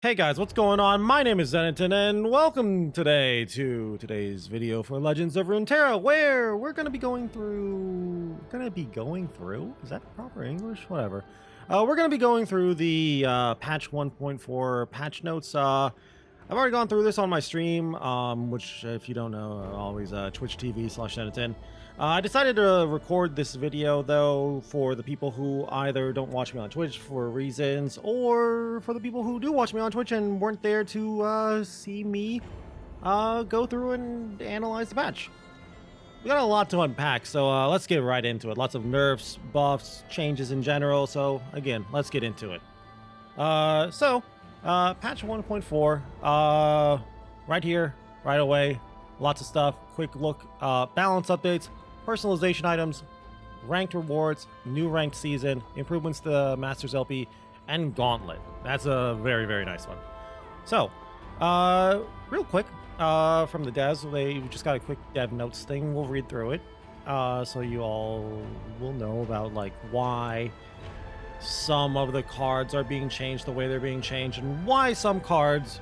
Hey guys, what's going on? My name is Zenington, and welcome today to today's video for Legends of Runeterra, where we're going to be going through... Is that proper English? Whatever. We're going to be going through the patch 1.4 patch notes. I've already gone through this on my stream, which, if you don't know, always Twitch TV/Zenington. I decided to record this video, though, for the people who either don't watch me on Twitch for reasons, or for the people who do watch me on Twitch and weren't there to see me go through and analyze the patch. We got a lot to unpack, so let's get right into it. Lots of nerfs, buffs, changes in general, so again, let's get into it. Patch 1.4, right here, right away, lots of stuff, quick look, balance updates, personalization items, ranked rewards, new ranked season, improvements to the Masters LP, and Gauntlet. That's a very, very nice one. So, real quick, from the devs, they just got a quick dev notes thing. We'll read through it, so you all will know about like why some of the cards are being changed the way they're being changed, and why some cards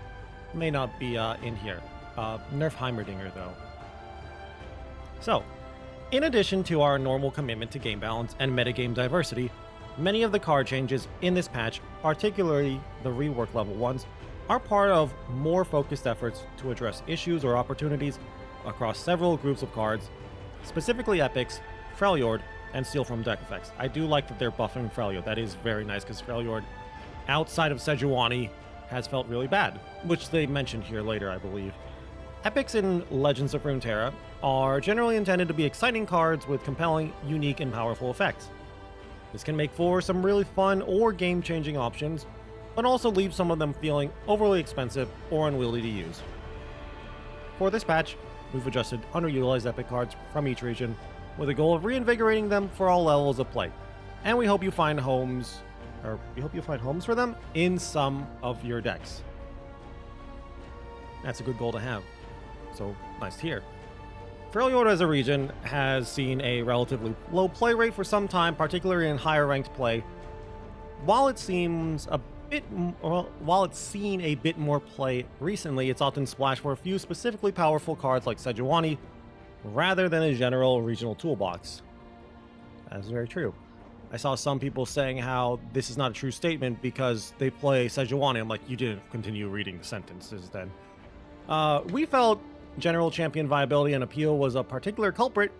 may not be in here. Nerf Heimerdinger, though. So, in addition to our normal commitment to game balance and metagame diversity, many of the card changes in this patch, particularly the rework level ones, are part of more focused efforts to address issues or opportunities across several groups of cards, specifically epics, Freljord, and Steal from deck effects. I do like that they're buffing Freljord. That is very nice, because Freljord, outside of Sejuani, has felt really bad, which they mentioned here later, I believe. Epics in Legends of Runeterra are generally intended to be exciting cards with compelling, unique, and powerful effects. This can make for some really fun or game-changing options, but also leave some of them feeling overly expensive or unwieldy to use. For this patch, we've adjusted underutilized epic cards from each region with a goal of reinvigorating them for all levels of play, and we hope you find homes for them in some of your decks. That's a good goal to have. So, nice to hear. Freljord as a region has seen a relatively low play rate for some time, particularly in higher ranked play. While it's seen a bit more play recently, it's often splashed for a few specifically powerful cards like Sejuani, rather than a general regional toolbox. That's very true. I saw some people saying how this is not a true statement because they play Sejuani. I'm like, you didn't continue reading the sentences then. We felt general champion viability and appeal was a particular culprit,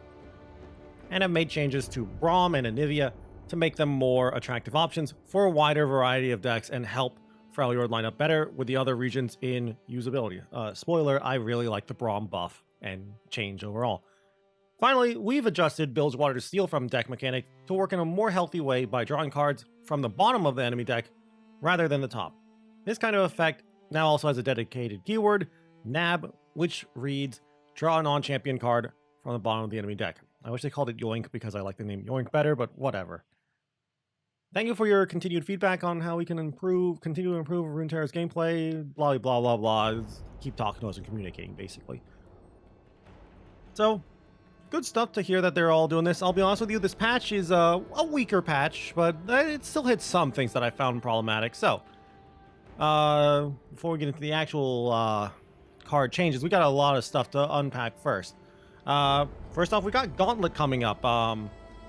and have made changes to Brom and Anivia to make them more attractive options for a wider variety of decks and help Freljord line up better with the other regions in usability. Spoiler, I really like the Brom buff and change overall. Finally, we've adjusted Bilgewater to Steal from deck mechanic to work in a more healthy way by drawing cards from the bottom of the enemy deck rather than the top. This kind of effect now also has a dedicated keyword, Nab, which reads, draw a non-champion card from the bottom of the enemy deck. I wish they called it Yoink because I like the name Yoink better, but whatever. Thank you for your continued feedback on how we can continue to improve Runeterra's gameplay, blah, blah, blah, blah. Keep talking to us and communicating, basically. So, good stuff to hear that they're all doing this. I'll be honest with you, this patch is a weaker patch, but it still hits some things that I found problematic. So, before we get into the actual card changes, we got a lot of stuff to unpack first. First off, we got Gauntlet coming up.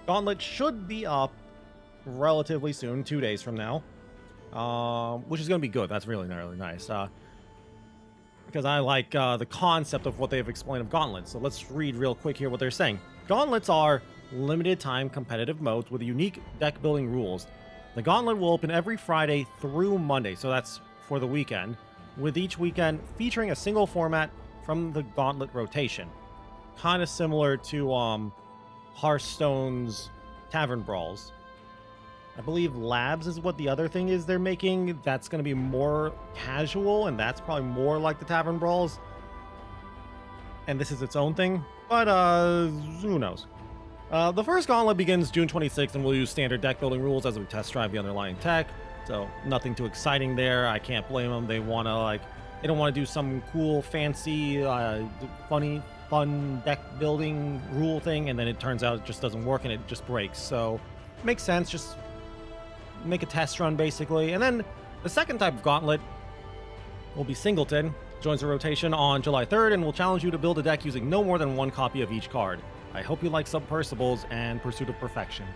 Gauntlet should be up relatively soon, 2 days from now, which is going to be good. That's really, really nice. Because I like the concept of what they've explained of Gauntlets. So let's read real quick here what they're saying. Gauntlets are limited time competitive modes with unique deck building rules. The Gauntlet will open every Friday through Monday, so that's for the weekend, with each weekend featuring a single format from the Gauntlet rotation. Kind of similar to Hearthstone's Tavern Brawls. I believe Labs is what the other thing is they're making. That's going to be more casual, and that's probably more like the Tavern Brawls. And this is its own thing, but who knows. The first Gauntlet begins June 26th, and we'll use standard deck building rules as we test drive the underlying tech. So nothing too exciting there. I can't blame them. They don't want to do some cool, fancy, fun deck building rule thing, and then it turns out it just doesn't work and it just breaks. So makes sense. Just make a test run basically. And then the second type of Gauntlet will be Singleton. Joins the rotation on July 3rd and will challenge you to build a deck using no more than one copy of each card. I hope you like Submersibles and Pursuit of Perfection.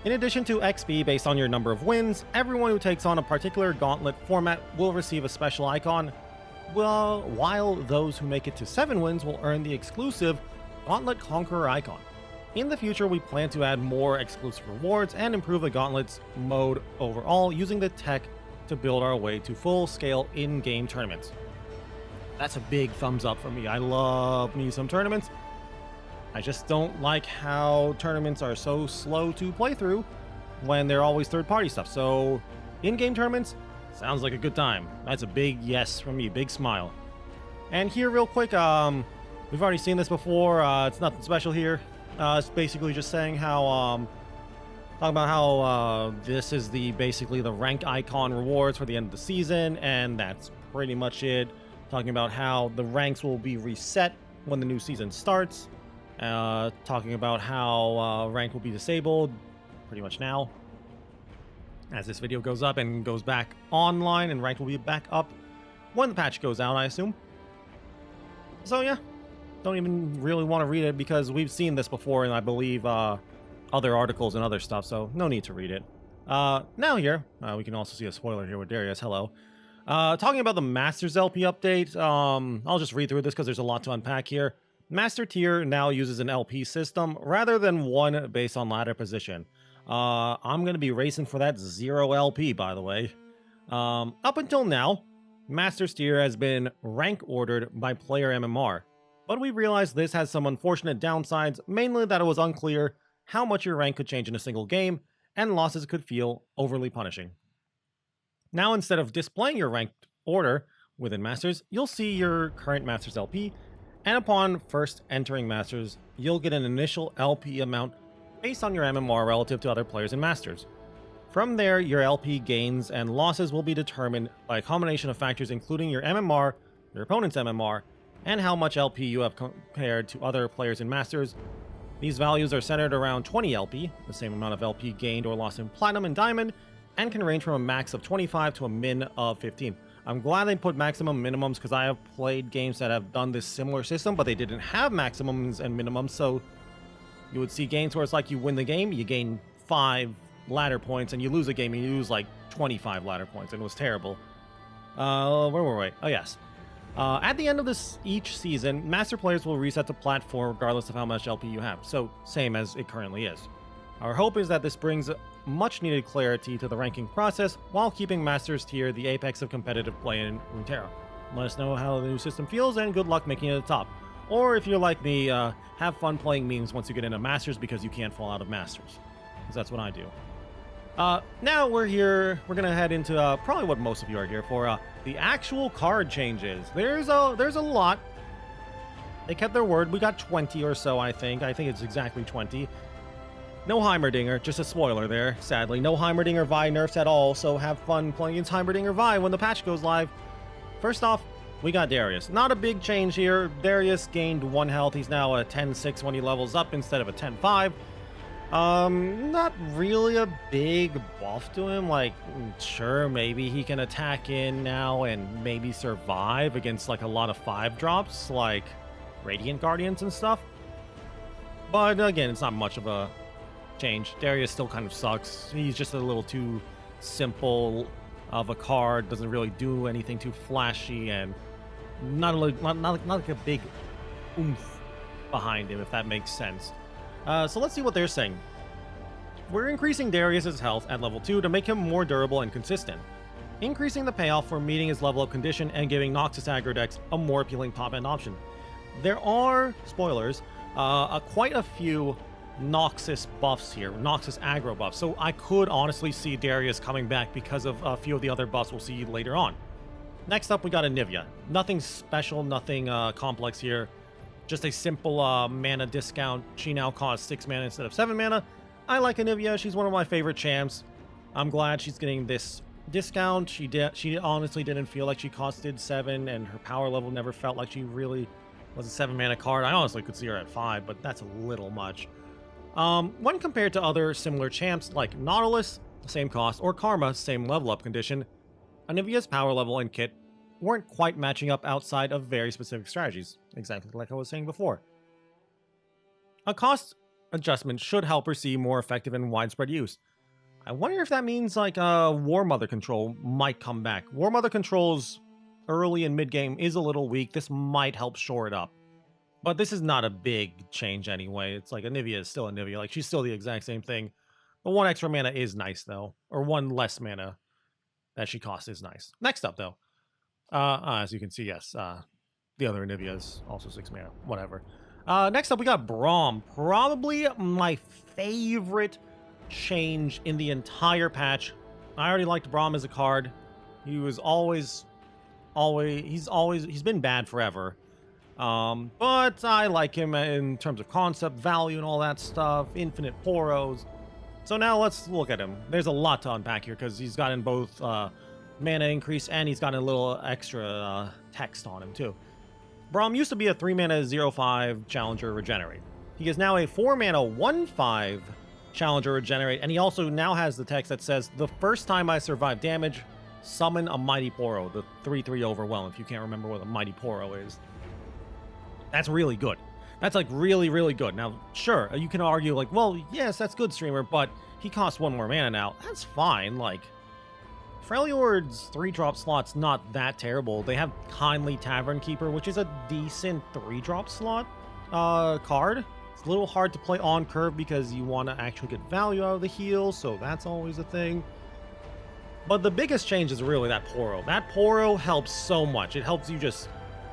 In addition to XP based on your number of wins, everyone who takes on a particular Gauntlet format will receive a special icon, while those who make it to 7 wins will earn the exclusive Gauntlet Conqueror icon. In the future, we plan to add more exclusive rewards and improve the Gauntlet's mode overall using the tech to build our way to full-scale in-game tournaments. That's a big thumbs up for me. I love me some tournaments. I just don't like how tournaments are so slow to play through when they're always third-party stuff. So, in-game tournaments, sounds like a good time. That's a big yes from me, big smile. And here real quick, we've already seen this before. It's nothing special here. It's basically just saying how, talking about how this is basically the rank icon rewards for the end of the season, and that's pretty much it. Talking about how the ranks will be reset when the new season starts. Talking about how rank will be disabled pretty much now as this video goes up and goes back online, and rank will be back up when the patch goes out, I assume. So yeah, don't even really want to read it because we've seen this before, and I believe other articles and other stuff, so no need to read it. Now here, we can also see a spoiler here with Darius. Hello. Talking about the Masters LP update, I'll just read through this because there's a lot to unpack here. Master tier now uses an LP system rather than one based on ladder position. I'm going to be racing for that 0 LP, by the way. Up until now, Master's tier has been rank ordered by player MMR, but we realized this has some unfortunate downsides, mainly that it was unclear how much your rank could change in a single game, and losses could feel overly punishing. Now, instead of displaying your ranked order within Masters, you'll see your current Masters LP, and upon first entering Masters, you'll get an initial LP amount based on your MMR relative to other players in Masters. From there, your LP gains and losses will be determined by a combination of factors including your MMR, your opponent's MMR, and how much LP you have compared to other players in Masters. These values are centered around 20 LP, the same amount of LP gained or lost in Platinum and Diamond, and can range from a max of 25 to a min of 15. I'm glad they put maximum minimums because I have played games that have done this similar system, but they didn't have maximums and minimums, so you would see games where it's like you win the game, you gain 5 ladder points, and you lose a game, and you lose like 25 ladder points, and it was terrible. Where were we? Oh, yes. At the end of each season, Master players will reset to platform regardless of how much LP you have, so same as it currently is. Our hope is that this brings much needed clarity to the ranking process while keeping Masters tier the apex of competitive play in Runeterra. Let us know how the new system feels, and good luck making it to the top. Or if you're like me, have fun playing memes once you get into Masters because you can't fall out of Masters. Because that's what I do. Now we're going to head into probably what most of you are here for, the actual card changes. There's a lot. They kept their word. We got 20 or so, I think. I think it's exactly 20. No Heimerdinger, just a spoiler there, sadly. No Heimerdinger Vi nerfs at all, so have fun playing against Heimerdinger Vi when the patch goes live. First off, we got Darius. Not a big change here. Darius gained 1 health. He's now a 10-6 when he levels up instead of a 10-5. Not really a big buff to him. Like, sure, maybe he can attack in now and maybe survive against like a lot of 5 drops, like Radiant Guardians and stuff. But again, it's not much of a change. Darius still kind of sucks. He's just a little too simple of a card, doesn't really do anything too flashy, and not like a big oomph behind him, if that makes sense. So let's see what they're saying. We're increasing Darius's health at level 2 to make him more durable and consistent, increasing the payoff for meeting his level up condition and giving Noxus aggro decks a more appealing top-end option. There are, spoilers, quite a few Noxus buffs here, Noxus aggro buffs, so I could honestly see Darius coming back because of a few of the other buffs we'll see later on. Next up, we got Anivia. Nothing special, nothing complex here. Just a simple mana discount. She now costs 6 mana instead of 7 mana. I like Anivia. She's one of my favorite champs. I'm glad she's getting this discount. She honestly didn't feel like she costed 7, and her power level never felt like she really was a 7 mana card. I honestly could see her at 5, but that's a little much. When compared to other similar champs like Nautilus, same cost, or Karma, same level up condition, Anivia's power level and kit weren't quite matching up outside of very specific strategies, exactly like I was saying before. A cost adjustment should help her see more effective and widespread use. I wonder if that means like War Mother control might come back. War Mother controls early and mid game is a little weak. This might help shore it up. But this is not a big change anyway. It's like Anivia is still Anivia. Like, she's still the exact same thing. The 1 extra mana is nice, though. Or 1 less mana that she costs is nice. Next up, though. As you can see, yes. The other Anivia is also 6 mana. Whatever. Next up, we got Brom. Probably my favorite change in the entire patch. I already liked Brom as a card. He was he's been bad forever. But I like him in terms of concept, value, and all that stuff. Infinite Poros. So now let's look at him. There's a lot to unpack here because he's gotten both mana increase and he's gotten a little extra text on him too. Braum used to be a 3 mana 0/5 Challenger Regenerate. He is now a 4 mana 1/5 Challenger Regenerate, and he also now has the text that says, "The first time I survive damage, summon a Mighty Poro," the 3/3 Overwhelm, if you can't remember what a Mighty Poro is. That's really good. That's like really, really good. Now, sure, you can argue like, well, yes, that's good, streamer, but he costs 1 more mana now. That's fine. Like, Freljord's 3-drop slot's not that terrible. They have Kindly Tavern Keeper, which is a decent 3-drop slot card. It's a little hard to play on curve because you want to actually get value out of the heal, so that's always a thing. But the biggest change is really that Poro. That Poro helps so much. It helps you just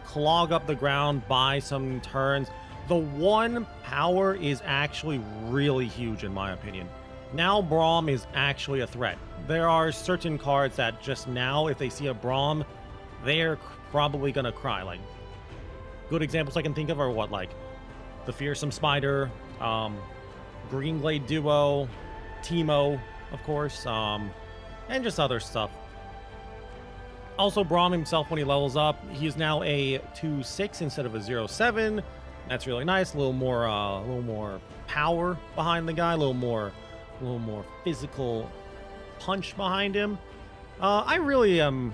clog up the ground, buy some turns. The 1 power is actually really huge in my opinion. Now Braum is actually a threat. There are certain cards that just now, if they see a Braum, they're probably gonna cry. Like, good examples I can think of are what, like the Fearsome Spider, Greenglade Duo, Teemo, of course, and just other stuff. Also, Braum himself, when he levels up, he is now a 2/6 instead of a 0/7. That's really nice. A little more power behind the guy. A little more physical punch behind him. I really am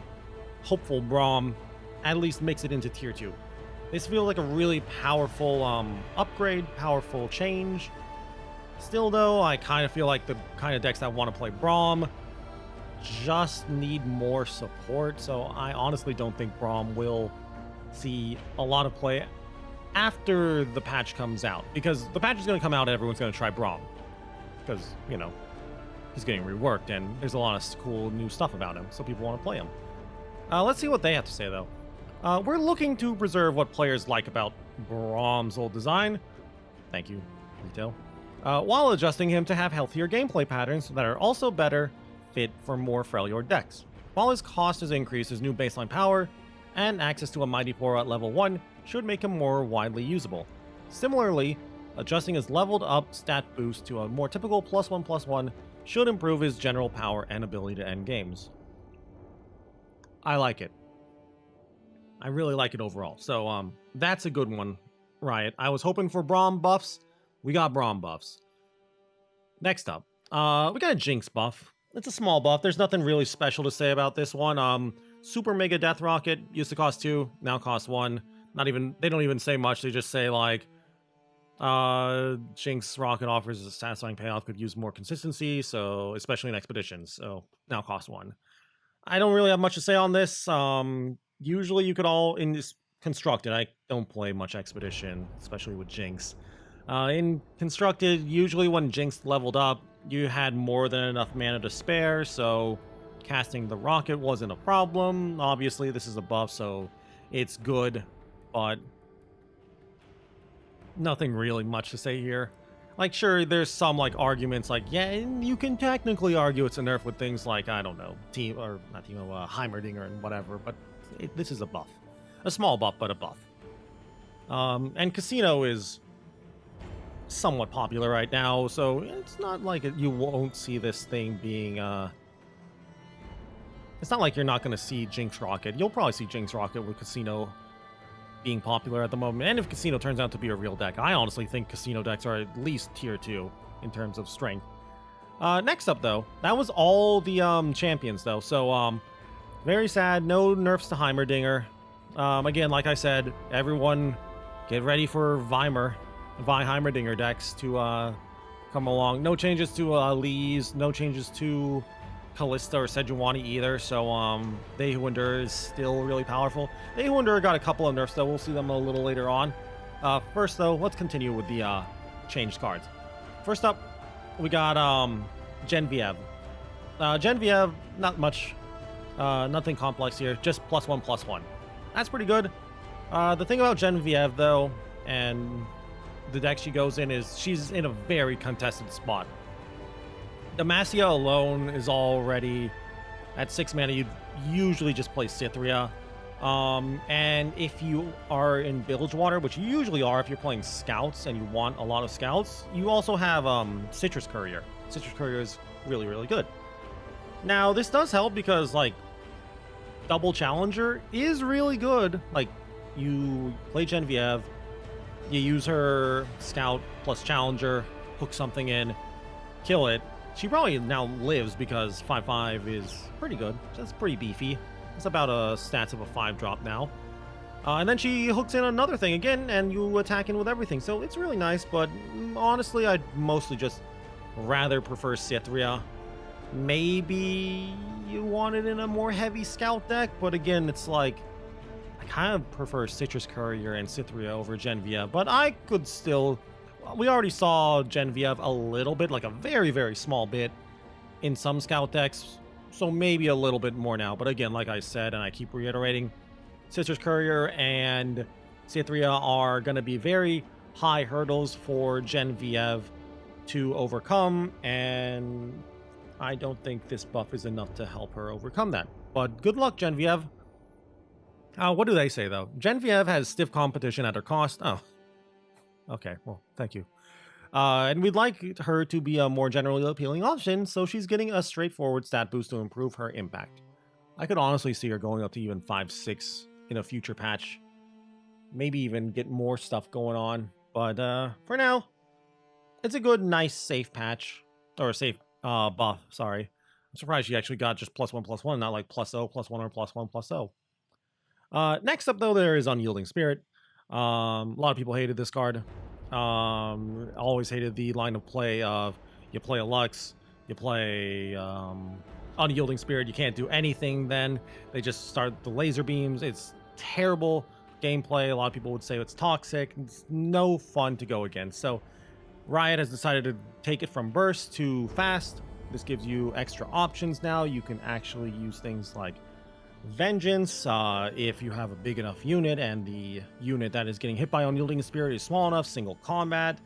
hopeful Braum at least makes it into tier 2. This feels like a really powerful upgrade, powerful change. Still, though, I kind of feel like the kind of decks that want to play Braum just need more support, so I honestly don't think Braum will see a lot of play after the patch comes out, because the patch is going to come out and everyone's going to try Braum because, you know, he's getting reworked and there's a lot of cool new stuff about him, so people want to play him. Let's see what they have to say, though. We're looking to preserve what players like about Braum's old design. Thank you, retail. While adjusting him to have healthier gameplay patterns that are also better fit for more Freljord decks. While his cost has increased, his new baseline power and access to a Mighty Poro at level 1 should make him more widely usable. Similarly, adjusting his leveled up stat boost to a more typical +1/+1 should improve his general power and ability to end games. I like it. I really like it overall. So that's a good one, Riot. I was hoping for Braum buffs. We got Braum buffs. Next up, we got a Jinx buff. It's a small buff. There's nothing really special to say about this one. Super Mega Death Rocket used to cost 2, now costs 1. They don't even say much. They just say like, Jinx Rocket offers a satisfying payoff, could use more consistency, so especially in expeditions. So now costs 1. I don't really have much to say on this. Usually you could all in this Constructed. I don't play much expedition, especially with Jinx. In Constructed, usually when Jinx leveled up, you had more than enough mana to spare, so casting the rocket wasn't a problem. Obviously, this is a buff, so it's good, but nothing really much to say here. Like, sure, there's some, like, arguments, like, yeah, you can technically argue it's a nerf with things like, I don't know, Heimerdinger and whatever, but this is a buff. A small buff, but a buff. And Casino is somewhat popular right now, so it's not like you won't see this thing being, it's not like you're not going to see Jinx Rocket. You'll probably see Jinx Rocket with Casino being popular at the moment, and if Casino turns out to be a real deck. I honestly think Casino decks are at least tier 2 in terms of strength. Next up, though, that was all the champions, though. So Very sad. No nerfs to Heimerdinger. Again, like I said, everyone get ready for Veimer, Heimerdinger decks to come along. No changes to Lee's. No changes to Callista or Sejuani either. So They Who Endure is still really powerful. They Who Endure got a couple of nerfs though. We'll see them a little later on. First though, let's continue with the changed cards. First up, we got Genevieve. Genevieve, not much. Nothing complex here, just +1/+1. That's pretty good. The thing about Genevieve, though, and the deck she goes in is she's in a very contested spot. Demacia alone is already at 6 mana. You'd usually just play Cythria. And if you are in Bilgewater, which you usually are if you're playing Scouts and you want a lot of Scouts, you also have Citrus Courier. Citrus Courier is really, really good. Now, this does help because, like, Double Challenger is really good. Like, you play Genevieve, you use her Scout plus Challenger, hook something in, kill it. She probably now lives because 5/5 is pretty good. That's pretty beefy. It's about a stats of a 5-drop now. And then she hooks in another thing again, and you attack in with everything. So it's really nice, but honestly, I'd mostly just rather prefer Cythria. Maybe you want it in a more heavy Scout deck, but again, it's like, I kind of prefer Citrus Courier and Cythria over Genevieve, but I could still... We already saw Genevieve a little bit, like a very, very small bit in some Scout decks, so maybe a little bit more now. But again, like I said, and I keep reiterating, Citrus Courier and Cythria are going to be very high hurdles for Genevieve to overcome, and I don't think this buff is enough to help her overcome that. But good luck, Genevieve. What do they say, though? Genevieve has stiff competition at her cost. Oh. Okay, well, thank you. And we'd like her to be a more generally appealing option, so she's getting a straightforward stat boost to improve her impact. I could honestly see her going up to even 5/6 in a future patch. Maybe even get more stuff going on. But for now, it's a good, nice, safe patch. Or a safe buff, sorry. I'm surprised she actually got just +1/+1, not like +0/+1 or +1/+0. Next up, though, there is Unyielding Spirit. A lot of people hated this card. Always hated the line of play of you play a Lux, you play Unyielding Spirit, you can't do anything then. They just start the laser beams. It's terrible gameplay. A lot of people would say it's toxic. It's no fun to go against. So Riot has decided to take it from burst to fast. This gives you extra options now. You can actually use things like Vengeance if you have a big enough unit and the unit that is getting hit by Unyielding Spirit is small enough, single combat.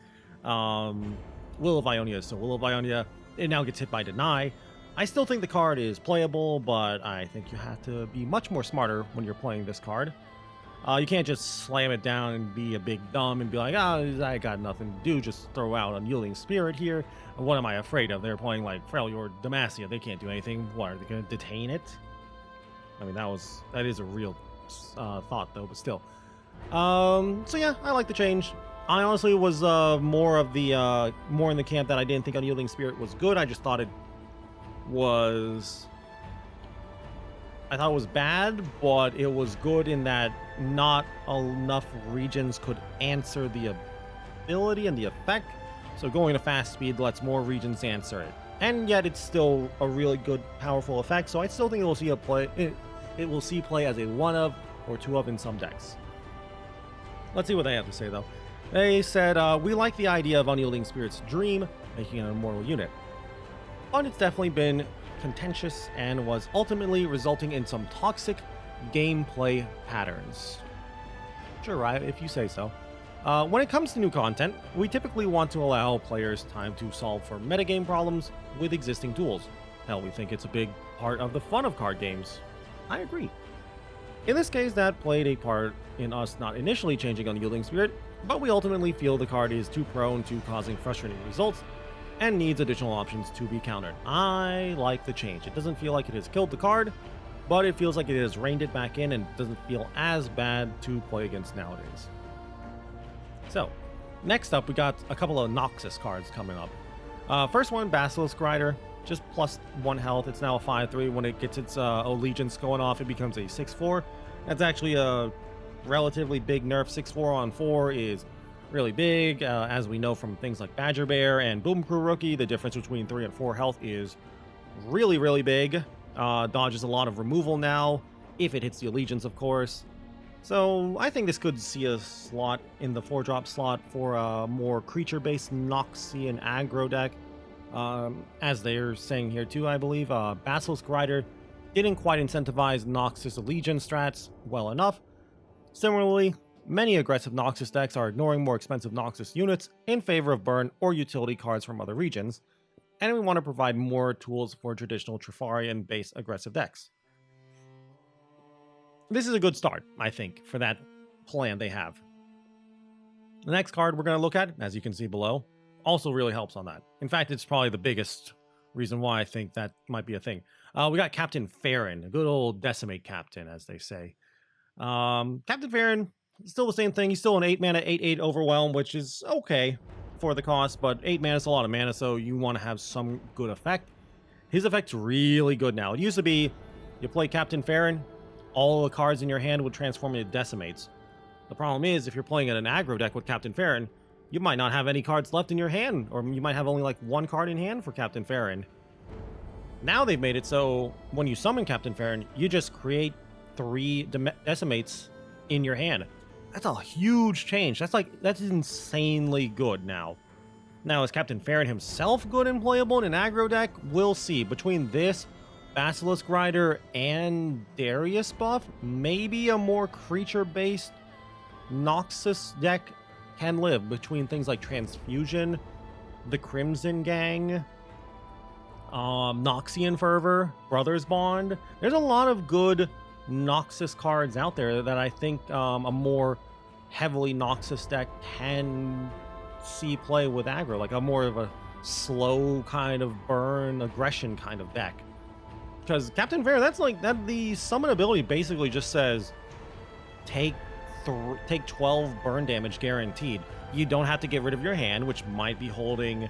Will of Ionia is still Will of Ionia. It now gets hit by Deny. I still think the card is playable, but I think you have to be much more smarter when you're playing this card. You can't just slam it down and be a big dumb and be like, I got nothing to do, just throw out Unyielding Spirit here. What am I afraid of? They're playing like Freljord or Demacia. They can't do anything. What, are they going to detain it? I mean, that is a real thought, though, but still. So yeah, I like the change. I honestly was more in the camp that I didn't think Unyielding Spirit was good. I just thought it was... I thought it was bad, but it was good in that not enough regions could answer the ability and the effect. So going to fast speed lets more regions answer it. And yet it's still a really good, powerful effect. So I still think it will see it will see play as a 1 of or 2 of in some decks. Let's see what they have to say, though. They said, we like the idea of Unyielding Spirit's dream, making an immortal unit. But it's definitely been contentious and was ultimately resulting in some toxic gameplay patterns. Sure, right, if you say so. When it comes to new content, we typically want to allow players time to solve for metagame problems with existing tools. Hell, we think it's a big part of the fun of card games. I agree. In this case, that played a part in us not initially changing Unyielding Spirit, but we ultimately feel the card is too prone to causing frustrating results and needs additional options to be countered. I like the change. It doesn't feel like it has killed the card, but it feels like it has reined it back in and doesn't feel as bad to play against nowadays. So, next up, we got a couple of Noxus cards coming up. First one, Basilisk Rider. just plus 1 health. It's now a 5/3. When it gets its allegiance going off, it becomes a 6/4. That's actually a relatively big nerf. 6/4 on 4 is really big. As we know from things like Badger Bear and Boom Crew Rookie, the difference between 3 and 4 health is really, really big. Dodges a lot of removal now, if it hits the allegiance, of course. So I think this could see a slot in the 4-drop slot for a more creature-based Noxian aggro deck. As they're saying here too, I believe, Basilisk Rider didn't quite incentivize Noxus Allegiance strats well enough. Similarly, many aggressive Noxus decks are ignoring more expensive Noxus units in favor of burn or utility cards from other regions, and we want to provide more tools for traditional Trifarian-based aggressive decks. This is a good start, I think, for that plan they have. The next card we're going to look at, as you can see below, also really helps on that. In fact, it's probably the biggest reason why I think that might be a thing. We got Captain Ferran, a good old Decimate Captain, as they say. Captain Ferran, still the same thing. He's still an 8 mana, 8/8 Overwhelm, which is okay for the cost, but 8 mana is a lot of mana, so you want to have some good effect. His effect's really good now. It used to be, you play Captain Ferran, all the cards in your hand would transform into Decimates. The problem is, if you're playing an aggro deck with Captain Ferran, you might not have any cards left in your hand, or you might have only like 1 card in hand for Captain Ferran. Now they've made it so when you summon Captain Ferran, you just create 3 Decimates in your hand. That's a huge change. That's insanely good now. Now, is Captain Ferran himself good and playable in an aggro deck? We'll see. Between this, Basilisk Rider, and Darius buff, maybe a more creature-based Noxus deck can live between things like Transfusion, the Crimson Gang, Noxian Fervor, Brothers Bond. There's a lot of good Noxus cards out there that I think a more heavily Noxus deck can see play with aggro, like a more of a slow kind of burn aggression kind of deck. Because Captain Ferran, that's like that. The summon ability basically just says take 12 burn damage guaranteed. You don't have to get rid of your hand, which might be holding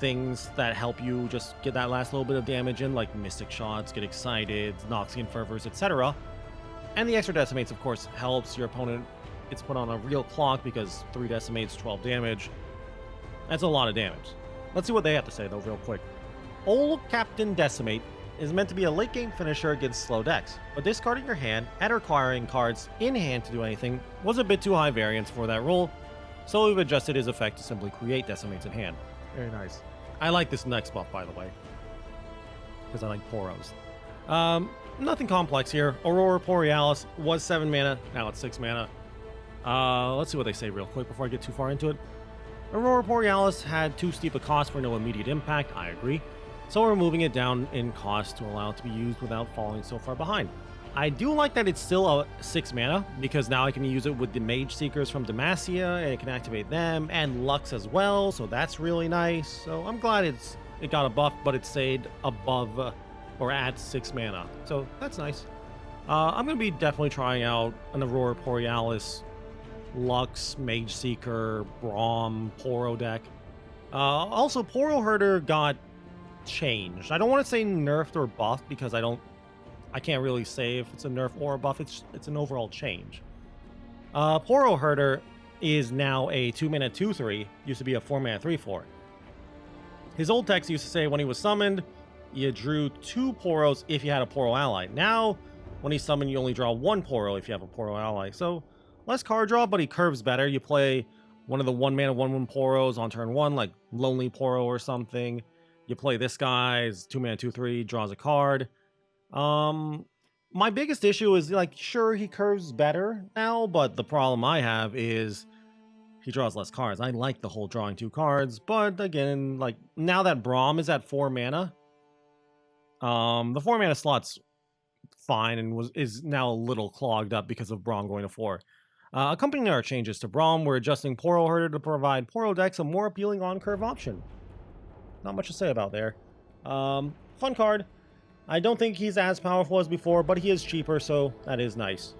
things that help you just get that last little bit of damage in, like Mystic Shots, Get Excited, Noxian Fervors, etc. And the extra Decimates, of course, helps your opponent. It's put on a real clock because 3 Decimates, 12 damage. That's a lot of damage. Let's see what they have to say, though, real quick. Old Captain Decimate is meant to be a late game finisher against slow decks, but discarding your hand and requiring cards in hand to do anything was a bit too high variance for that role, so we've adjusted his effect to simply create Decimates in hand. Very nice. I like this next buff, by the way, because I like Poros. Nothing complex here. Aurora Borealis was 7 mana, now it's 6 mana. Let's see what they say real quick before I get too far into it. Aurora Borealis had too steep a cost for no immediate impact, I agree. So we're moving it down in cost to allow it to be used without falling so far behind. I do like that it's still a 6 mana, because now I can use it with the Mage Seekers from Demacia, and it can activate them, and Lux as well, so that's really nice. So I'm glad it got a buff, but it stayed above or at 6 mana, so that's nice. I'm going to be definitely trying out an Aurora Borealis, Lux, Mage Seeker, Brom, Poro deck. Also, Poro Herder got changed. I don't want to say nerfed or buffed because I can't really say if it's a nerf or a buff. It's an overall change. Poro Herder is now a 2 mana 2/3, used to be a 4 mana 3/4. His old text used to say when he was summoned, you drew 2 Poros if you had a Poro ally. Now, when he's summoned, you only draw 1 Poro if you have a Poro ally. So, less card draw, but he curves better. You play one of the 1 mana 1/1 Poros on turn 1, like Lonely Poro or something. You play this guy's 2 mana 2/3, draws a card. My biggest issue is, like, sure, he curves better now, but the problem I have is he draws less cards. I like the whole drawing 2 cards, but again, like, now that Brom is at 4 mana, the 4 mana slot's fine and is now a little clogged up because of Brom going to 4. Accompanying our changes to Brom, we're adjusting Poro Herder to provide Poro decks a more appealing on-curve option. Not much to say about there. Fun card. I don't think he's as powerful as before, but he is cheaper, so that is nice.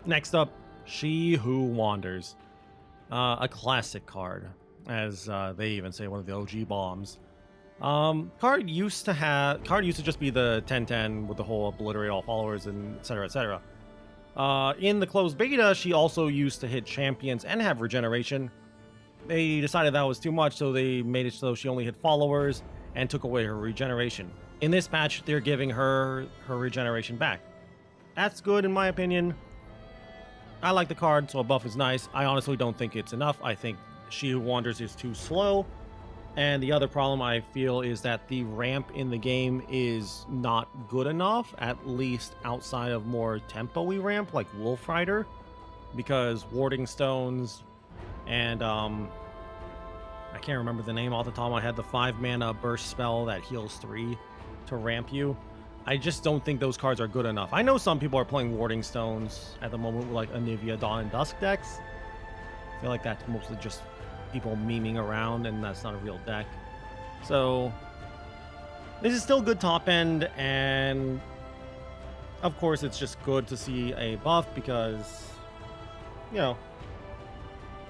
Next up, She Who Wanders. A classic card, as they even say, one of the OG bombs. Card used to just be the 10/10 with the whole obliterate all followers and etc. etc. In the closed beta, she also used to hit champions and have regeneration. They decided that was too much, so they made it so she only hit followers and took away her regeneration. In this patch, they're giving her regeneration back. That's good in my opinion. I like the card, so a buff is nice. I honestly don't think it's enough. I think She Who Wanders is too slow. And the other problem I feel is that the ramp in the game is not good enough, at least outside of more tempo-y ramp like Wolf Rider, because Warding Stones and I can't remember the name off the top of my head, the 5-mana burst spell that heals 3 to ramp you. I just don't think those cards are good enough. I know some people are playing Warding Stones at the moment with like Anivia Dawn and Dusk decks. I feel like that's mostly just people memeing around, and that's not a real deck. So this is still good top end, and of course it's just good to see a buff because, you know,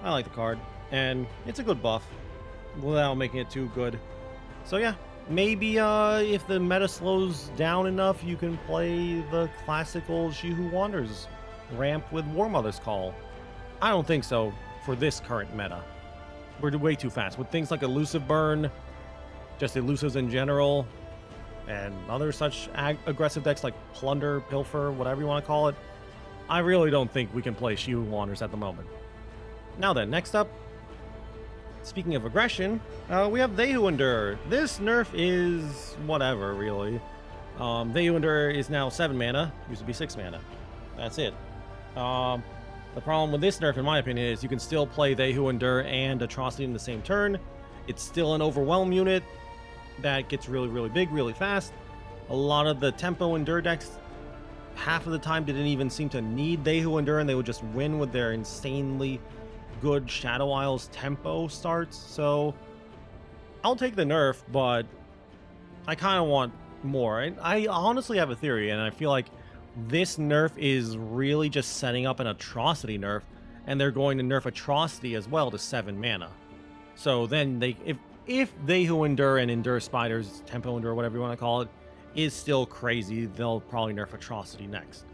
I like the card and it's a good buff without making it too good. So yeah, maybe if the meta slows down enough, you can play the classical She Who Wanders ramp with War Mother's Call. I don't think so for this current meta. We're way too fast with things like Elusive Burn, just elusives in general, and other such aggressive decks like Plunder, Pilfer, whatever you want to call it. I really don't think we can play She Who Wanders at the moment. Now then, next up, speaking of aggression, we have They Who Endure. This nerf is whatever, really. They Who Endure is now 7 mana, used to be 6 mana. That's it. The problem with this nerf, in my opinion, is you can still play They Who Endure and Atrocity in the same turn. It's still an Overwhelm unit that gets really, really big, really fast. A lot of the Tempo Endure decks, half of the time, didn't even seem to need They Who Endure, and they would just win with their insanely good Shadow Isles tempo starts. So I'll take the nerf, but I kind of want more. I honestly have a theory, and I feel like this nerf is really just setting up an Atrocity nerf, and they're going to nerf Atrocity as well to 7 mana. So then they, if They Who Endure and Endure Spiders, Tempo Endure, whatever you want to call it, is still crazy, they'll probably nerf Atrocity next.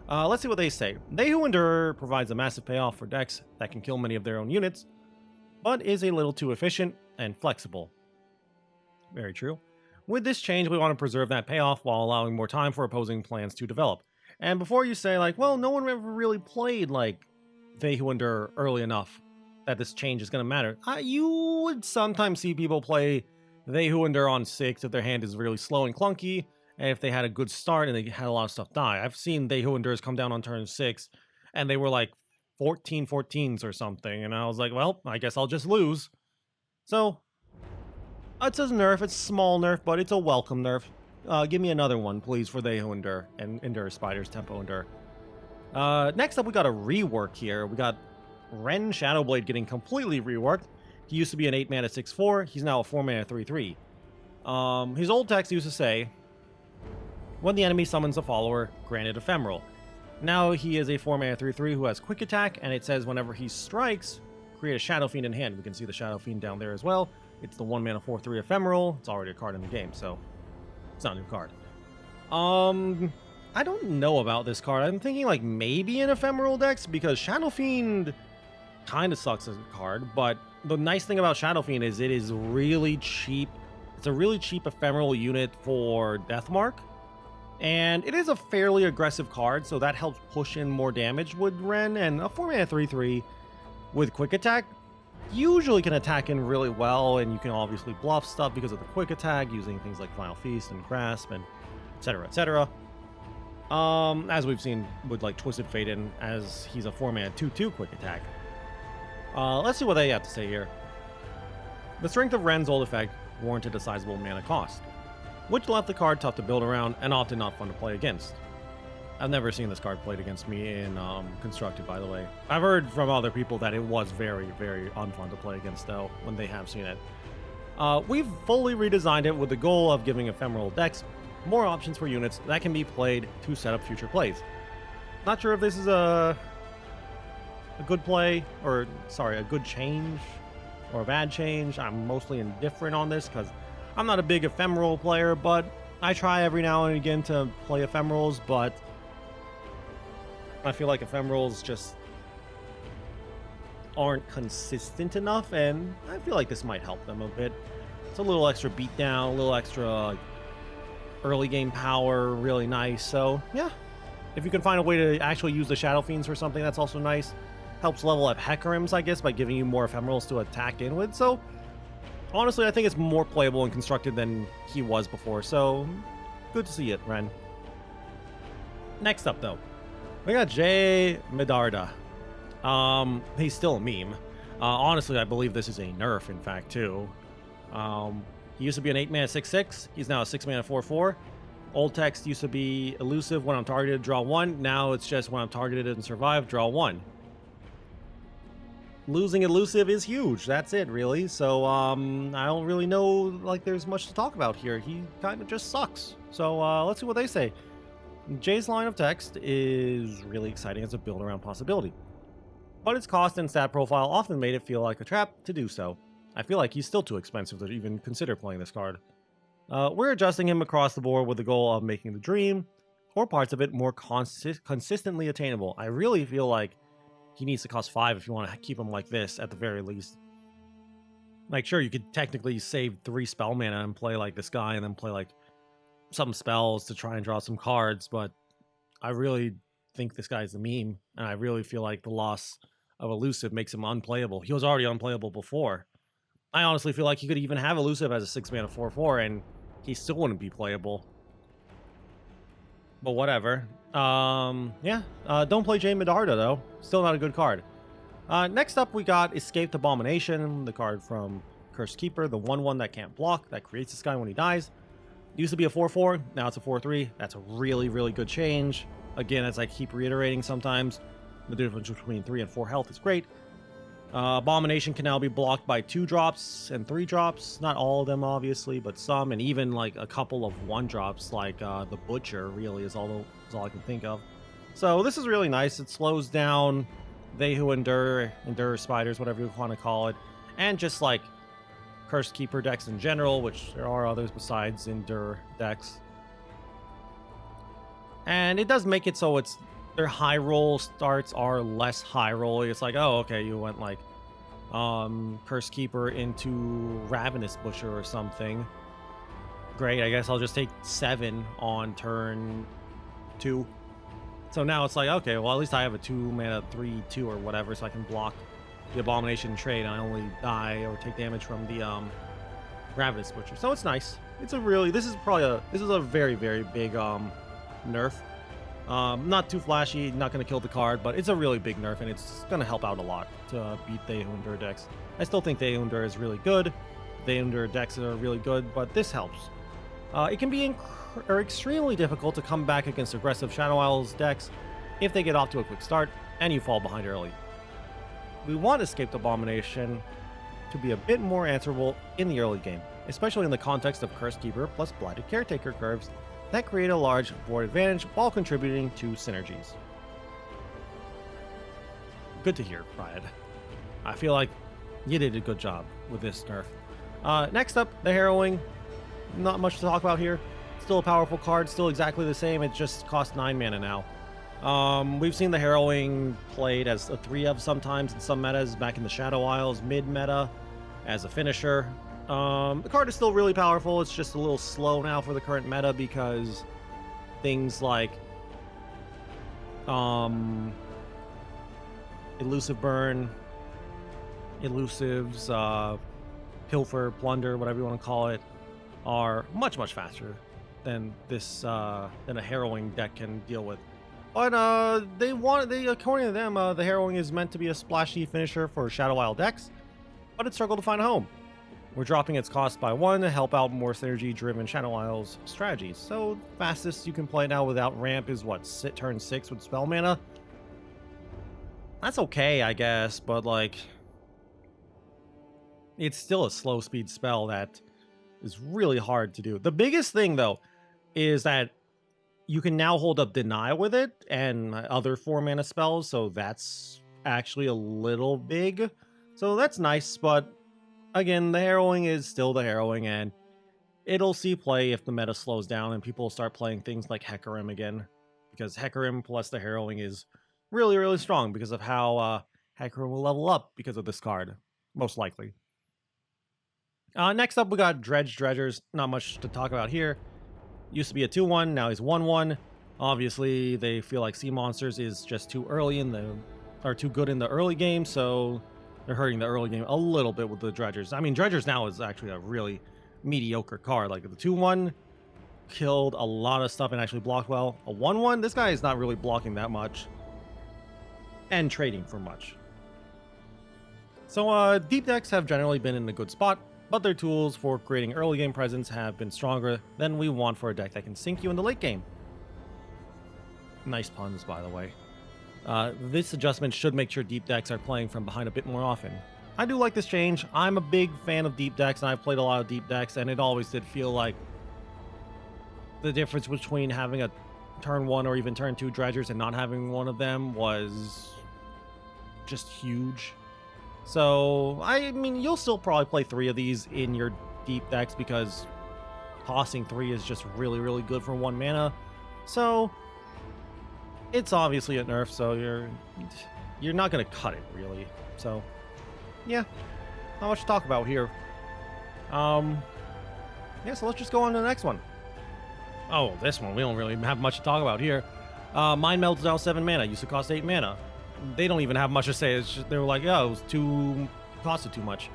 Let's see what they say. They Who Endure provides a massive payoff for decks that can kill many of their own units, but is a little too efficient and flexible. Very true. With this change, we want to preserve that payoff while allowing more time for opposing plans to develop. And before you say, like, well, no one ever really played, like, They Who Endure early enough that this change is going to matter. You would sometimes see people play They Who Endure on 6 if their hand is really slow and clunky, and if they had a good start and they had a lot of stuff die. I've seen They Who Endures come down on turn 6, and they were like 14/14s or something, and I was like, well, I guess I'll just lose. So it's a nerf, it's a small nerf, but it's a welcome nerf. Give me another one, please, for They Who Endure and Endure Spiders, Tempo Endure. Next up, we got a rework here. We got Ren Shadowblade getting completely reworked. He used to be an 8 mana 6/4. He's now a 4 mana 3/3. His old text used to say, when the enemy summons a follower, granted Ephemeral. Now he is a 4 mana 3/3 who has quick attack, and it says whenever he strikes, create a Shadow Fiend in hand. We can see the Shadow Fiend down there as well. It's the 1 mana 4/3 Ephemeral. It's already a card in the game, so it's not a new card. I don't know about this card. I'm thinking like maybe an Ephemeral decks, because Shadow Fiend kind of sucks as a card, but the nice thing about Shadow Fiend is it is really cheap. It's a really cheap Ephemeral unit for Deathmark, and it is a fairly aggressive card, so that helps push in more damage with Ren. And a 4 mana 3/3 with quick attack usually can attack in really well, and you can obviously bluff stuff because of the quick attack using things like Final Feast and Grasp and etc. etc. As we've seen with like Twisted Fate, and as he's a 4 mana 2/2 quick attack. Let's see what they have to say here. The strength of Ren's old effect warranted a sizable mana cost, which left the card tough to build around and often not fun to play against. I've never seen this card played against me in Constructed, by the way. I've heard from other people that it was very, very unfun to play against, though, when they have seen it. We've fully redesigned it with the goal of giving Ephemeral decks more options for units that can be played to set up future plays. Not sure if this is a good play, or sorry, a good change or a bad change. I'm mostly indifferent on this because I'm not a big ephemeral player, but I try every now and again to play ephemerals, but I feel like ephemerals just aren't consistent enough, and I feel like this might help them a bit. It's a little extra beatdown, a little extra early game power, really nice. So yeah, if you can find a way to actually use the Shadow Fiends for something, that's also nice. Helps level up Hecarims, I guess, by giving you more ephemerals to attack in with. So honestly, I think it's more playable and constructed than he was before. So good to see it, Ren. Next up, though, we got Jay Medarda. He's still a meme. Honestly, I believe this is a nerf, in fact, too. He used to be an 8-mana 6/6. He's now a 6-mana 4/4. Old text used to be elusive when I'm targeted, draw 1. Now it's just when I'm targeted and survive, draw 1. Losing elusive is huge. That's it, really. So, I don't really know, like, there's much to talk about here. He kind of just sucks. So, let's see what they say. Jay's line of text is really exciting as a build-around possibility, but its cost and stat profile often made it feel like a trap to do so. I feel like he's still too expensive to even consider playing this card. We're adjusting him across the board with the goal of making the dream, or parts of it, more consistently attainable. I really feel like he needs to cost 5 if you want to keep him like this, at the very least. Like, sure, you could technically save 3 spell mana and play like this guy, and then play like some spells to try and draw some cards, but I really think this guy's a meme, and I really feel like the loss of elusive makes him unplayable. He was already unplayable before. I honestly feel like he could even have elusive as a 6-mana 4/4, and he still wouldn't be playable. But whatever. Yeah. Don't play Jay Medarda, though. Still not a good card. Next up, we got Escaped Abomination, the card from Cursed Keeper, the 1/1 that can't block, that creates this guy when he dies. Used to be a 4/4, now it's a 4/3. That's a really, really good change. Again, as I keep reiterating sometimes, the difference between 3 and 4 health is great. Abomination can now be blocked by 2 drops and 3 drops. Not all of them, obviously, but some, and even like a couple of 1 drops, like the Butcher, really, is all I can think of. So this is really nice. It slows down they who endure spiders, whatever you want to call it, and just like Cursed Keeper decks in general, which there are others besides Endure decks. And it does make it so their high roll starts are less high roll. It's like, oh, okay, you went like Cursed Keeper into Ravenous Butcher or something. Great, I guess I'll just take 7 on turn 2. So now it's like, okay, well, at least I have a 2-mana 3/2 or whatever, so I can block the Abomination trade, and I only die or take damage from the Ravenous Butcher. So it's nice. This is a very, very big nerf. Not too flashy, not going to kill the card, but it's a really big nerf, and it's going to help out a lot to beat They Who Endure decks. I still think They Who Endure is really good. They Who Endure decks are really good, but this helps. It can be extremely difficult to come back against aggressive Shadow Isles decks if they get off to a quick start and you fall behind early. We want Escaped Abomination to be a bit more answerable in the early game, especially in the context of Cursed Keeper plus Blighted Caretaker curves that create a large board advantage while contributing to synergies. Good to hear, Riot. I feel like you did a good job with this nerf. Next up, the Harrowing. Not much to talk about here. Still a powerful card, still exactly the same. It just costs 9 mana now. We've seen the Harrowing played as a 3-of sometimes in some metas, back in the Shadow Isles mid-meta as a finisher. The card is still really powerful. It's just a little slow now for the current meta because things like Elusive Burn, Elusives, Pilfer, Plunder, whatever you want to call it, are much, much faster than than a Harrowing deck can deal with. But according to them, the Harrowing is meant to be a splashy finisher for Shadow Isle decks, but it struggled to find a home. We're dropping its cost by 1 to help out more synergy-driven Shadow Isles strategies. So fastest you can play now without ramp is what, turn 6 with spell mana? That's okay, I guess, but like, it's still a slow speed spell that is really hard to do. The biggest thing though is that you can now hold up Deny with it and other 4-mana spells, so that's actually a little big. So that's nice, but again, the Harrowing is still the Harrowing, and it'll see play if the meta slows down and people start playing things like Hecarim again, because Hecarim plus the Harrowing is really, really strong because of how Hecarim will level up because of this card, most likely. Next up, we got Dredgers. Not much to talk about here. Used to be a 2-1, now he's 1-1. Obviously, they feel like Sea Monsters is just too early or too good in the early game, so they're hurting the early game a little bit with the Dredgers. I mean, Dredgers now is actually a really mediocre card. Like the 2-1 killed a lot of stuff and actually blocked well. A 1-1, this guy is not really blocking that much and trading for much. So deep decks have generally been in a good spot, but their tools for creating early game presence have been stronger than we want for a deck that can sink you in the late game. Nice puns, by the way. This adjustment should make sure deep decks are playing from behind a bit more often. I do like this change. I'm a big fan of deep decks, and I've played a lot of deep decks, and it always did feel like the difference between having a turn 1 or even turn 2 Dredgers and not having one of them was just huge. So, I mean, you'll still probably play 3 of these in your deep decks because tossing 3 is just really, really good for 1 mana. So, it's obviously a nerf, so you're not going to cut it, really. So, yeah, not much to talk about here. Yeah, so let's just go on to the next one. Oh, this one, we don't really have much to talk about here. Mind Meld is now 7 mana, used to cost 8 mana. They don't even have much to say. It's just, they were like, oh, costed too much.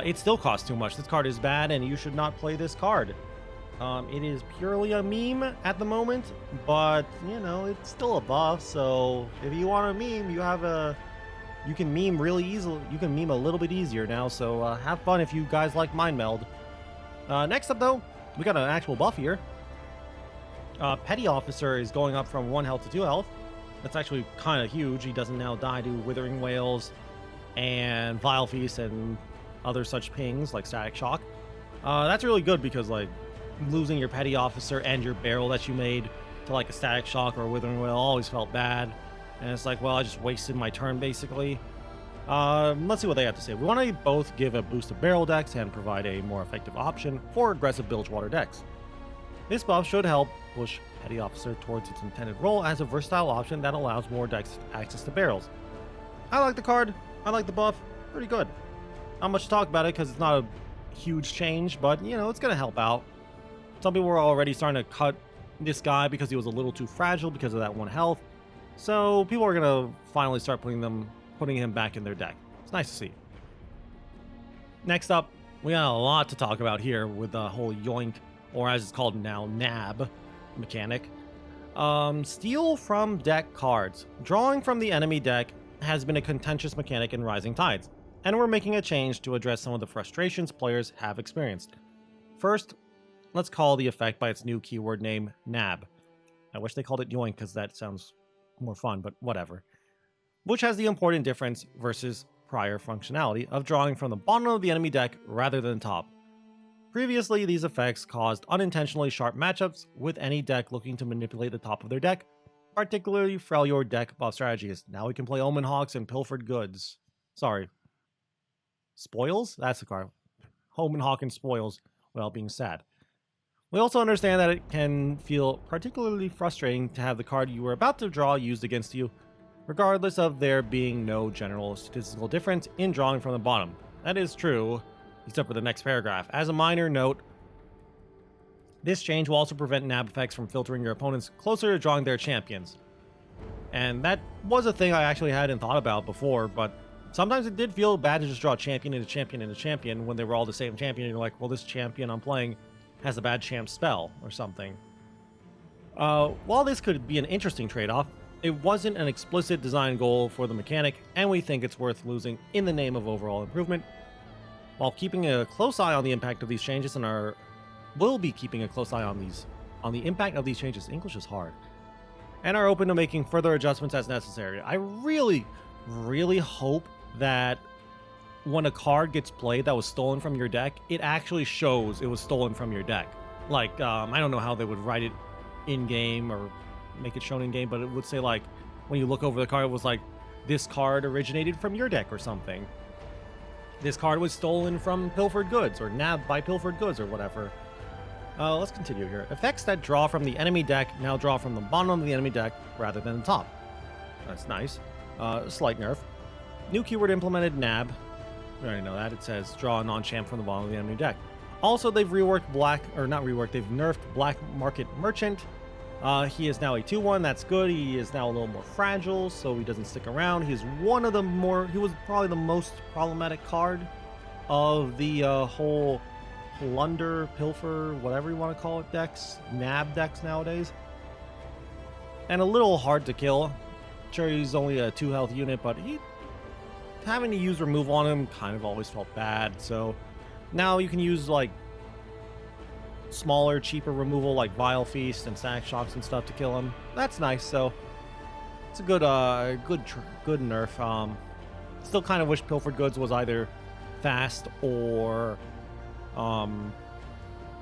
It still costs too much. This card is bad, and you should not play this card. It is purely a meme at the moment, but, you know, it's still a buff, so if you want a meme, you can meme really easily. You can meme a little bit easier now, so have fun if you guys like Mind Meld. Next up, though, we got an actual buff here. Petty Officer is going up from 1 health to 2 health. That's actually kind of huge. He doesn't now die to Withering Wails and Vile Feast and other such pings like Static Shock. That's really good because, like, losing your Petty Officer and your barrel that you made to, like, a Static Shock or a Withering Wail always felt bad. And it's like, well, I just wasted my turn, basically. Let's see what they have to say. We want to both give a boost to barrel decks and provide a more effective option for aggressive Bilgewater decks. This buff should help push Petty Officer towards its intended role as a versatile option that allows more decks access to barrels. I like the card. I like the buff. Pretty good. Not much to talk about it because it's not a huge change, but, you know, it's going to help out. Some people were already starting to cut this guy because he was a little too fragile because of that 1 health. So people are going to finally start putting him back in their deck. It's nice to see. Next up, we got a lot to talk about here with the whole Yoink, or as it's called now, Nab mechanic. Steal from deck cards. Drawing from the enemy deck has been a contentious mechanic in Rising Tides, and we're making a change to address some of the frustrations players have experienced. First, let's call the effect by its new keyword name, Nab. I wish they called it Yoink because that sounds more fun, but whatever. Which has the important difference versus prior functionality of drawing from the bottom of the enemy deck rather than top. Previously, these effects caused unintentionally sharp matchups with any deck looking to manipulate the top of their deck, particularly for your deck buff strategies. Now we can play Omen Hawks and Pilfered Goods. Sorry. Spoils? That's the card. Omen Hawk and Spoils, without being sad. We also understand that it can feel particularly frustrating to have the card you were about to draw used against you, regardless of there being no general statistical difference in drawing from the bottom. That is true, except for the next paragraph. As a minor note, this change will also prevent nab effects from filtering your opponents closer to drawing their champions. And that was a thing I actually hadn't thought about before, but sometimes it did feel bad to just draw champion into champion into champion when they were all the same champion, and you're like, well, this champion I'm playing has a bad champ spell or something. While this could be an interesting trade-off, it wasn't an explicit design goal for the mechanic, and we think it's worth losing in the name of overall improvement. While keeping a close eye on the impact of these changes will be keeping a close eye on the impact of these changes. English is hard. And are open to making further adjustments as necessary. I really, really hope that when a card gets played that was stolen from your deck, it actually shows it was stolen from your deck. Like, I don't know how they would write it in-game or make it shown in-game, but it would say, like, when you look over the card, it was like, this card originated from your deck or something. This card was stolen from Pilfered Goods, or nabbed by Pilfered Goods, or whatever. Let's continue here. Effects that draw from the enemy deck now draw from the bottom of the enemy deck rather than the top. That's nice. Slight nerf. New keyword implemented, nab. We already know that. It says draw a non-champ from the bottom of the enemy deck. Also, they've reworked they've nerfed Black Market Merchant. He is now a 2-1. That's good. He is now a little more fragile, so he doesn't stick around. He was probably the most problematic card of the whole plunder, pilfer, whatever you want to call it decks, nab decks nowadays. And a little hard to kill. Sure, he's only a 2 health unit, but having to use removal on him kind of always felt bad. So now you can use like smaller, cheaper removal like Vile Feast and Sack Shocks and stuff to kill him. That's nice. So it's a good nerf. Still kind of wish Pilfered Goods was either fast or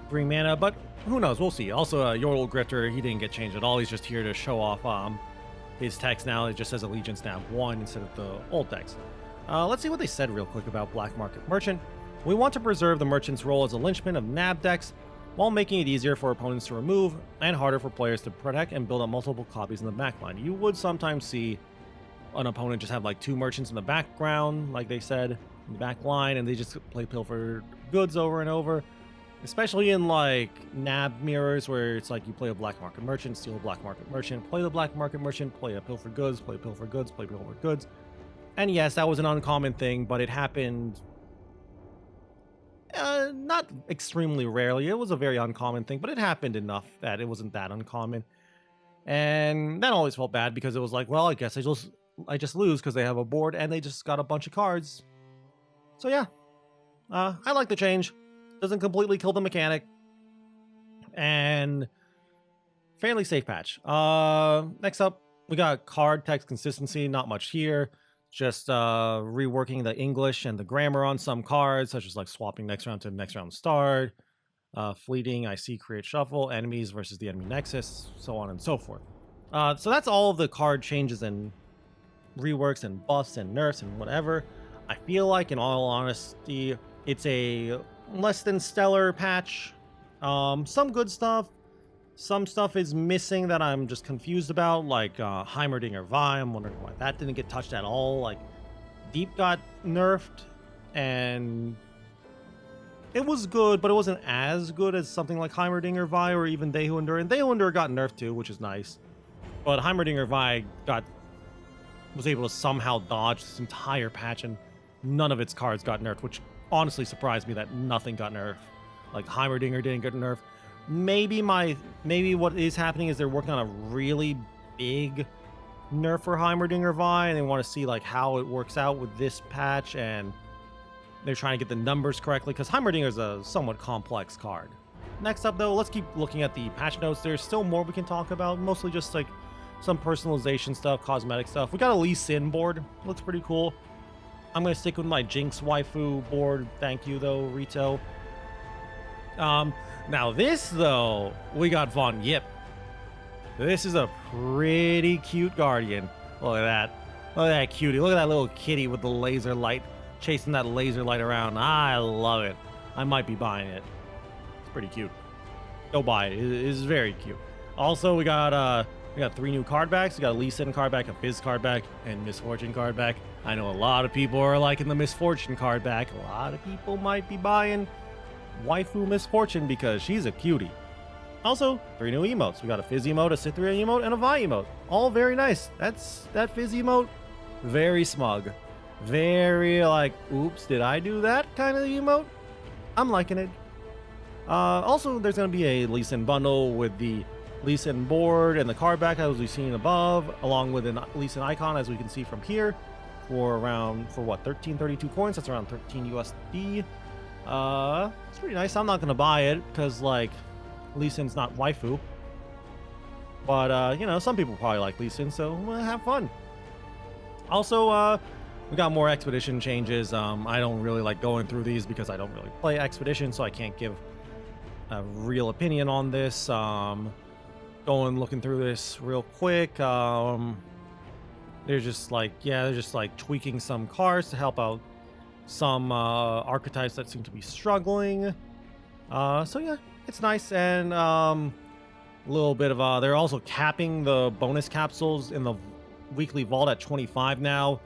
bring mana, but who knows? We'll see. Also, Yordle Grifter, he didn't get changed at all. He's just here to show off his text now. It just says Allegiance Nab 1 instead of the old text. Let's see what they said real quick about Black Market Merchant. We want to preserve the merchant's role as a linchpin of nab decks while making it easier for opponents to remove and harder for players to protect and build up multiple copies in the backline. You would sometimes see an opponent just have like 2 merchants in the background, like they said, in the back line, and they just play Pilfered Goods over and over. Especially in like nab mirrors where it's like you play a Black Market Merchant, steal a Black Market Merchant, play the Black Market Merchant, play a Pilfered Goods, play Pilfered Goods, play Pilfered Goods. And yes, that was an uncommon thing, but it happened not extremely rarely. It was a very uncommon thing, but it happened enough that it wasn't that uncommon. And that always felt bad because it was like, well, I guess I just lose because they have a board and they just got a bunch of cards. So yeah, I like the change. Doesn't completely kill the mechanic. And fairly safe patch. Next up, we got card text consistency. Not much here. Just reworking the English and the grammar on some cards, such as like swapping next round to next round start, fleeting, I see, create, shuffle, enemies versus the enemy nexus, so on and so forth. So that's all of the card changes and reworks and buffs and nerfs and whatever. I feel like, in all honesty, it's a less than stellar patch. Some good stuff. Some stuff is missing that I'm just confused about, like Heimerdinger Vi. I'm wondering why that didn't get touched at all. Like, Deep got nerfed, and it was good, but it wasn't as good as something like Heimerdinger Vi or even They Who Endure. And They Who Endure got nerfed too, which is nice. But Heimerdinger Vi was able to somehow dodge this entire patch, and none of its cards got nerfed, which honestly surprised me that nothing got nerfed. Like, Heimerdinger didn't get nerfed. Maybe what is happening is they're working on a really big nerf for Heimerdinger Vi, and they want to see like how it works out with this patch, and they're trying to get the numbers correctly because Heimerdinger is a somewhat complex card. Next up, though, let's keep looking at the patch notes. There's still more we can talk about, mostly just like some personalization stuff, cosmetic stuff. We got a Lee Sin board. Looks pretty cool. I'm going to stick with my Jinx waifu board. Thank you, though, Rito. Now this, though, we got Von Yip. This is a pretty cute Guardian. Look at that. Look at that cutie. Look at that little kitty with the laser light, chasing that laser light around. I love it. I might be buying it. It's pretty cute. Go buy it. It is very cute. Also, we got 3 new card backs. We got a Lee Sin card back, a Fizz card back, and Misfortune card back. I know a lot of people are liking the Misfortune card back. A lot of people might be buying waifu Misfortune because she's a cutie. Also, 3 new emotes. We got a Fizz emote, a Cytherea emote, and a Vi emote. All very nice. That Fizz emote, very smug. Very like, oops, did I do that kind of emote? I'm liking it. Also, there's going to be a Leasing Bundle with the Leasing board and the card back as we've seen above, along with an Leasing icon as we can see from here, for what, 1332 coins. That's around 13 USD. It's pretty nice. I'm not gonna buy it because like Lee Sin's not waifu, but you know, some people probably like Lee Sin, so we'll have fun. Also, we got more expedition changes. I don't really like going through these because I don't really play expedition, so I can't give a real opinion on this. Looking through this real quick. They're just like tweaking some cards to help out some archetypes that seem to be struggling. So yeah, it's nice. And a little bit of they're also capping the bonus capsules in the weekly vault at 25 now.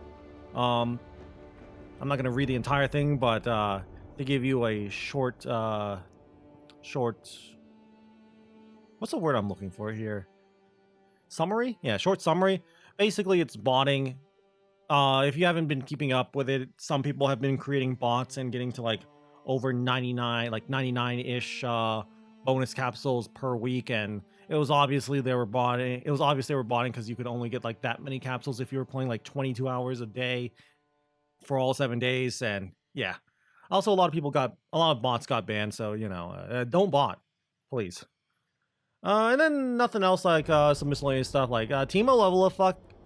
I'm not gonna read the entire thing, but they give you a short what's the word I'm looking for here? Summary? Yeah, short summary. Basically, it's botting. If you haven't been keeping up with it, some people have been creating bots and getting to like over 99, like 99-ish bonus capsules per week, and it was obviously they were botting. It was obvious they were botting because you could only get like that many capsules if you were playing like 22 hours a day for all 7 days. And yeah, also a lot of bots got banned, so you know, don't bot, please. And then nothing else, like some miscellaneous stuff like Teemo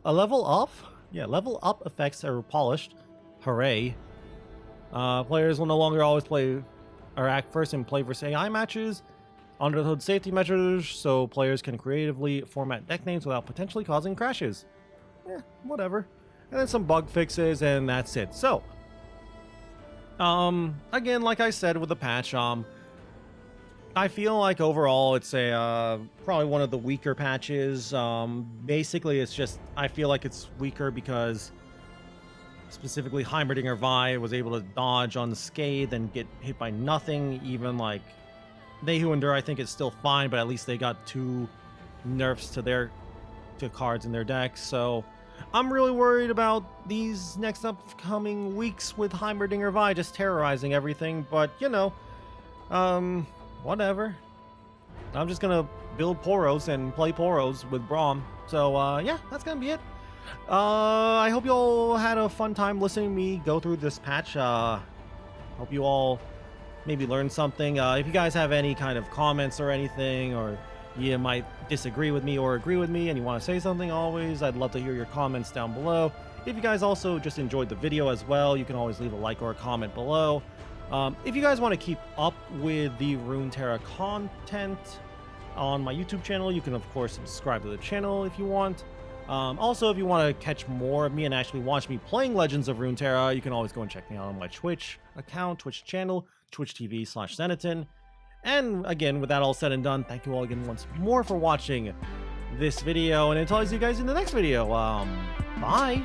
level up. Yeah, level up effects are polished. Hooray. Players will no longer always play or act first and play versus AI matches. Under the hood safety measures, so players can creatively format deck names without potentially causing crashes. Whatever. And then some bug fixes, and that's it. So, again, like I said with the patch, I feel like overall it's a probably one of the weaker patches. Basically, it's just I feel like it's weaker because specifically Heimerdinger Vi was able to dodge unscathed and get hit by nothing. Even like They Who Endure, I think it's still fine, but at least they got 2 nerfs to cards in their decks. So I'm really worried about these next upcoming weeks with Heimerdinger Vi just terrorizing everything. But you know, whatever. I'm just gonna build Poros and play Poros with Brom. So yeah, that's gonna be it. I hope you all had a fun time listening to me go through this patch. Hope you all maybe learned something. If you guys have any kind of comments or anything, or you might disagree with me or agree with me and you want to say something, always, I'd love to hear your comments down below. If you guys also just enjoyed the video as well, you can always leave a like or a comment below. If you guys want to keep up with the Runeterra content on my YouTube channel, you can of course subscribe to the channel if you want. Also, if you want to catch more of me and actually watch me playing Legends of Runeterra, you can always go and check me out on my Twitch account, Twitch channel, twitch.tv/Senaton. And again, with that all said and done, thank you all again once more for watching this video, and until I see you guys in the next video, bye!